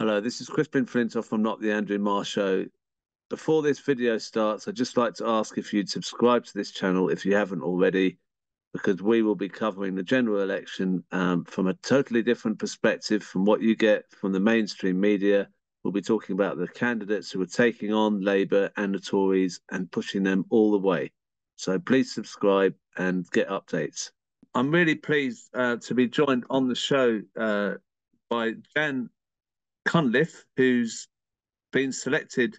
Hello, this is Crispin Flintoff from Not the Andrew Marr Show. Before this video starts, I'd just like to ask if you'd subscribe to this channel if you haven't already, because we will be covering the general election from a totally different perspective from what you get from the mainstream media. We'll be talking about the candidates who are taking on Labour and the Tories and pushing them all the way. So please subscribe and get updates. I'm really pleased to be joined on the show by Jan Cunliffe, who's been selected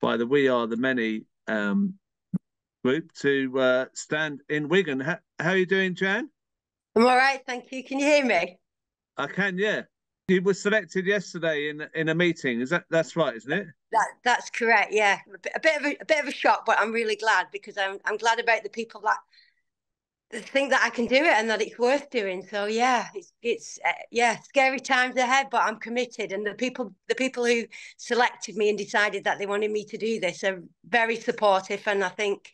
by the We Are the Many group to stand in Wigan. How are you doing, Jan? I'm all right, thank you. Can you hear me? I can, yeah. You were selected yesterday in a meeting. That's right, isn't it? That's correct. Yeah, a bit of a shock, but I'm really glad because I'm glad about the people that think that I can do it and that it's worth doing. So yeah, it's yeah, scary times ahead, but I'm committed. And the people who selected me and decided that they wanted me to do this are very supportive, and I think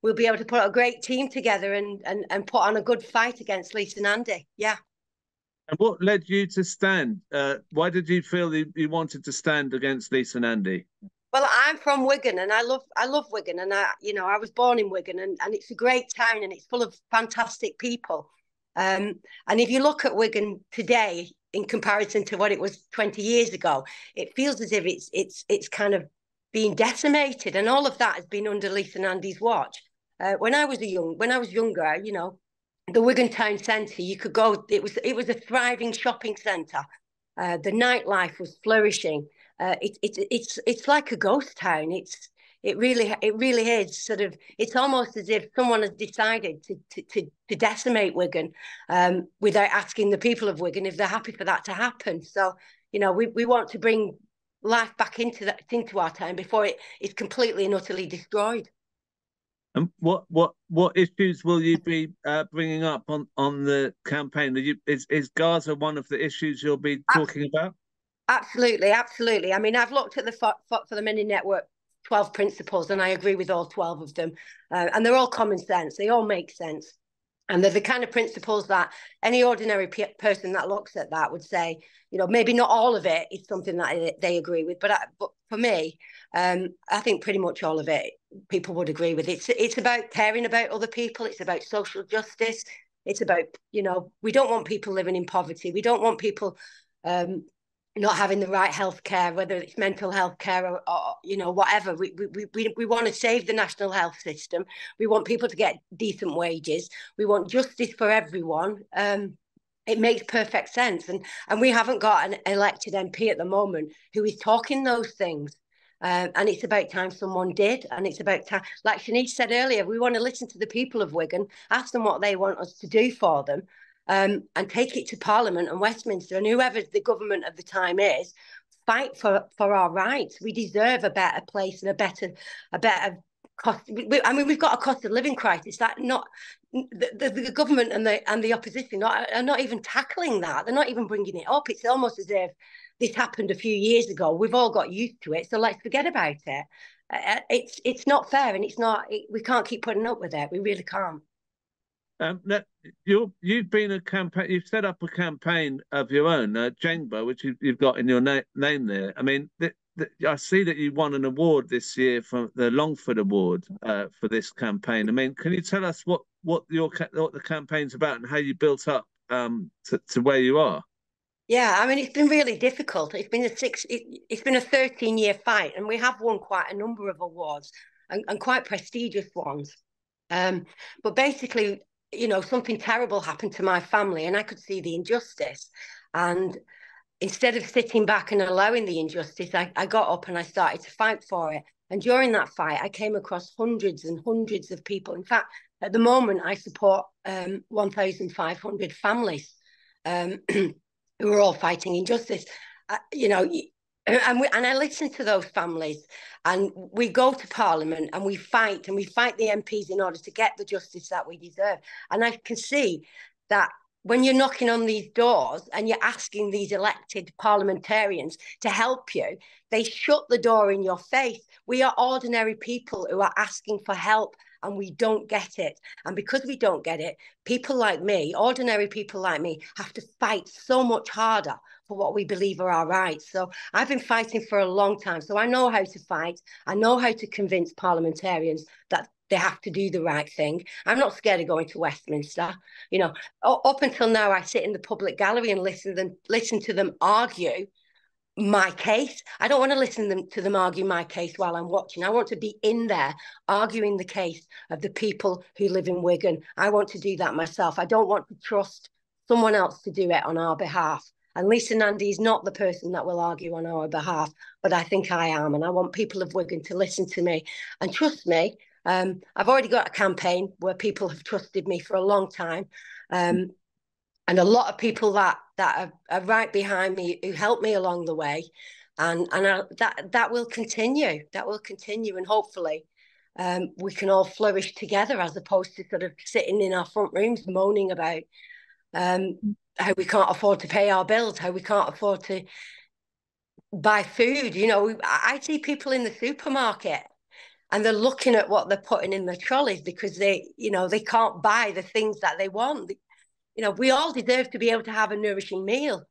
we'll be able to put a great team together and put on a good fight against Lisa Nandy. Yeah. And what led you to stand? Why did you feel you wanted to stand against Lisa Nandy? Well, I'm from Wigan, and I love Wigan, and I was born in Wigan, and it's a great town, and it's full of fantastic people. And if you look at Wigan today in comparison to what it was 20 years ago, it feels as if it's kind of being decimated, and all of that has been under Lisa Nandy's watch. When I was younger, the Wigan town centre, you could go. It was a thriving shopping centre. The nightlife was flourishing. It's like a ghost town. It really is sort of. It's almost as if someone has decided to decimate Wigan without asking the people of Wigan if they're happy for that to happen. So we want to bring life back into our town before it is completely and utterly destroyed. And what issues will you be bringing up on the campaign? Is Gaza one of the issues you'll be talking about? Absolutely, absolutely. I mean, I've looked at the For the Many Network 12 principles, and I agree with all 12 of them. And they're all common sense. They all make sense. And they're the kind of principles that any ordinary person that looks at that would say, maybe not all of it is something that they agree with. But for me, I think pretty much all of it people would agree with. It's about caring about other people. It's about social justice. It's about, we don't want people living in poverty. We don't want people not having the right health care, whether it's mental health care or whatever. We want to save the national health system. We want people to get decent wages. We want justice for everyone. It makes perfect sense. And we haven't got an elected MP at the moment who is talking those things. And it's about time someone did. And it's about time, like Shanice said earlier, we want to listen to the people of Wigan, ask them what they want us to do for them. And take it to Parliament and Westminster and whoever the government of the time is, fight for our rights. We deserve a better place and a better cost. I mean, we've got a cost of living crisis that not the government and the opposition are not even tackling that. They're not even bringing it up. It's almost as if this happened a few years ago. We've all got used to it, so let's forget about it. It's not fair, and we can't keep putting up with it. We really can't. You've been a campaign. You've set up a campaign of your own, Jangba, which you've got in your name there. I mean, I see that you won an award this year from the Longford Award for this campaign. I mean, can you tell us what the campaign's about and how you built up to where you are? Yeah, I mean, it's been really difficult. It's been a 13-year fight, and we have won quite a number of awards and quite prestigious ones. But basically, something terrible happened to my family, and I could see the injustice. And instead of sitting back and allowing the injustice, I got up and I started to fight for it. And during that fight, I came across hundreds and hundreds of people. In fact, at the moment, I support 1,500 families who are all fighting injustice. And I listen to those families, and we go to Parliament and we fight the MPs in order to get the justice that we deserve. And I can see that when you're knocking on these doors and you're asking these elected parliamentarians to help you, they shut the door in your face. We are ordinary people who are asking for help, and we don't get it. And because we don't get it, people like me, ordinary people like me, have to fight so much harder for what we believe are our rights. So I've been fighting for a long time. So I know how to fight. I know how to convince parliamentarians that they have to do the right thing. I'm not scared of going to Westminster. You know, up until now, I sit in the public gallery and listen to them argue my case. I don't want to listen to them argue my case while I'm watching. I want to be in there arguing the case of the people who live in Wigan. I want to do that myself. I don't want to trust someone else to do it on our behalf. And Lisa Nandy is not the person that will argue on our behalf, but I think I am. And I want people of Wigan to listen to me and trust me. I've already got a campaign where people have trusted me for a long time. And a lot of people that are right behind me who helped me along the way, and that will continue. That will continue, and hopefully, we can all flourish together as opposed to sort of sitting in our front rooms moaning about how we can't afford to pay our bills, how we can't afford to buy food. You know, I see people in the supermarket and they're looking at what they're putting in their trolleys because they can't buy the things that they want. You know, we all deserve to be able to have a nourishing meal.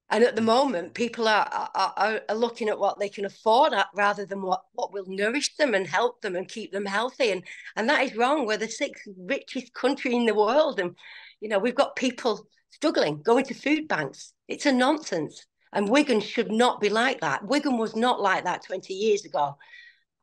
And at the moment, people are looking at what they can afford rather than what will nourish them and help them and keep them healthy. And that is wrong. We're the sixth richest country in the world. And, you know, we've got people struggling, going to food banks. It's a nonsense. And Wigan should not be like that. Wigan was not like that 20 years ago.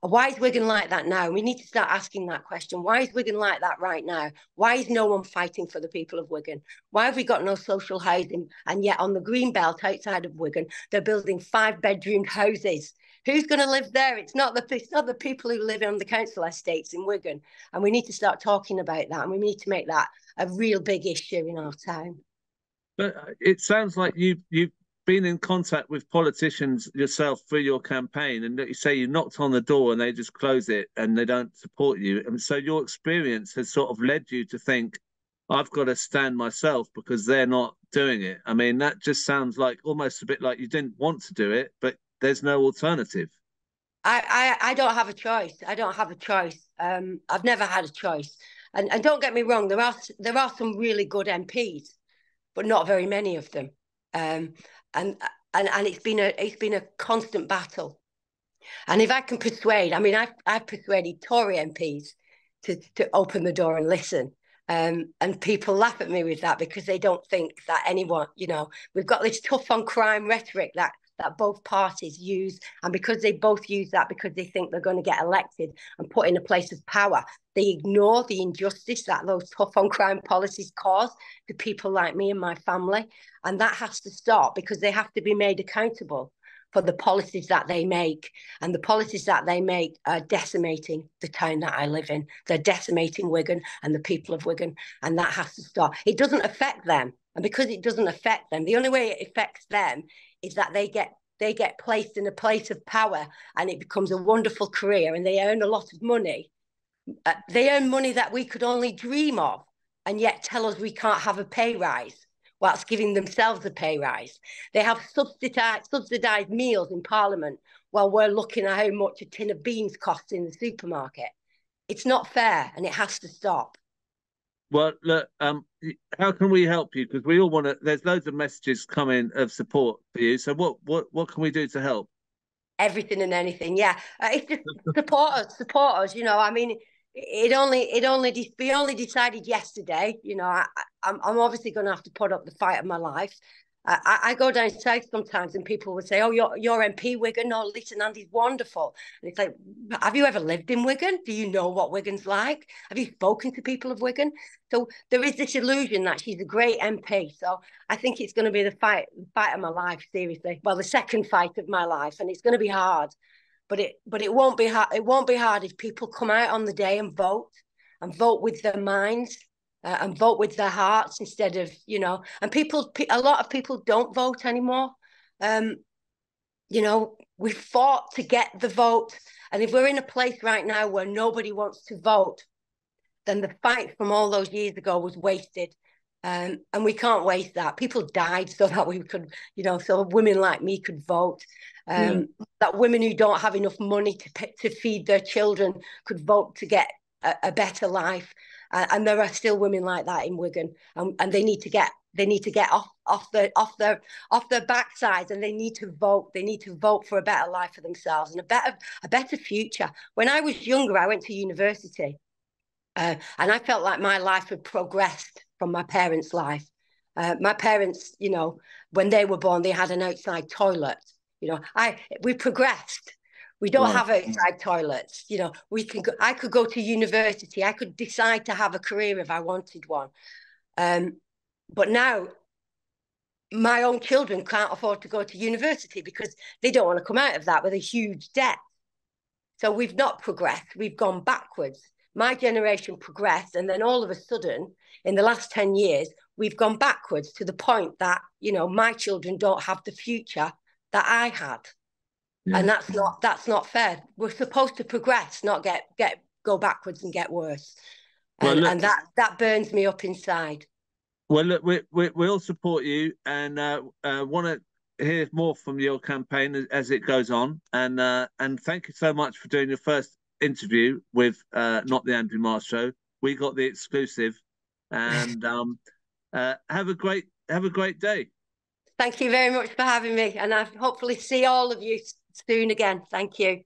Why is Wigan like that now? We need to start asking that question. Why is Wigan like that right now? Why is no one fighting for the people of Wigan? Why have we got no social housing? And yet on the green belt outside of Wigan, they're building 5-bedroom houses. Who's going to live there? It's not the people who live on the council estates in Wigan. And we need to start talking about that. And we need to make that a real big issue in our town. But it sounds like you've been in contact with politicians yourself through your campaign, and that you say you knocked on the door and they just close it and they don't support you. And so your experience has sort of led you to think, I've got to stand myself because they're not doing it. I mean, that just sounds like almost a bit like you didn't want to do it, but there's no alternative. I don't have a choice. I don't have a choice. I've never had a choice. And don't get me wrong, there are some really good MPs, but not very many of them. And it's been a constant battle. And if I can persuade, I mean, I've persuaded Tory MPs to open the door and listen. And people laugh at me with that because they don't think that anyone, you know, we've got this tough on crime rhetoric that both parties use. And because they both use that because they think they're going to get elected and put in a place of power, they ignore the injustice that those tough on crime policies cause to people like me and my family. And that has to stop because they have to be made accountable for the policies that they make. And the policies that they make are decimating the town that I live in. They're decimating Wigan and the people of Wigan. And that has to stop. It doesn't affect them. And because it doesn't affect them, the only way it affects them is that they get placed in a place of power and it becomes a wonderful career and they earn a lot of money. They earn money that we could only dream of and yet tell us we can't have a pay rise whilst giving themselves a pay rise. They have subsidised meals in Parliament while we're looking at how much a tin of beans costs in the supermarket. It's not fair and it has to stop. Well, look, how can we help you? Because we all want to. There's loads of messages coming of support for you. So what can we do to help? Everything and anything, yeah. It's just support us. You know, I mean, we only decided yesterday. You know, I'm obviously going to have to put up the fight of my life. I go down south sometimes and people would say, oh, your MP Wigan, no, Lisa Nandy's wonderful. And it's like, have you ever lived in Wigan? Do you know what Wigan's like? Have you spoken to people of Wigan? So there is this illusion that she's a great MP. So I think it's going to be the fight of my life, seriously. Well, the second fight of my life, and it's going to be hard. But it won't be hard. It won't be hard if people come out on the day and vote with their minds and vote with their hearts instead of, you know, and a lot of people don't vote anymore. You know, we fought to get the vote. And if we're in a place right now where nobody wants to vote, then the fight from all those years ago was wasted. And we can't waste that. People died so that we could, you know, so women like me could vote. That women who don't have enough money to feed their children could vote to get a better life. And there are still women like that in Wigan, and they need to get they need to get off their backsides, and they need to vote. They need to vote for a better life for themselves and a better future. When I was younger, I went to university, and I felt like my life had progressed from my parents' life. My parents, you know, when they were born, they had an outside toilet. You know, we progressed. We don't have outside toilets. You know, I could go to university. I could decide to have a career if I wanted one. But now my own children can't afford to go to university because they don't want to come out of that with a huge debt. So we've not progressed. We've gone backwards. My generation progressed, and then all of a sudden, in the last 10 years, we've gone backwards to the point that, you know, my children don't have the future that I had. Yeah. And that's not fair. We're supposed to progress, not go backwards and get worse. And that burns me up inside. Well, look, we all support you, and want to hear more from your campaign as it goes on. And thank you so much for doing your first interview with Not the Andrew Marr Show. We got the exclusive, and have a great day. Thank you very much for having me, and I hopefully see all of you soon again. Thank you.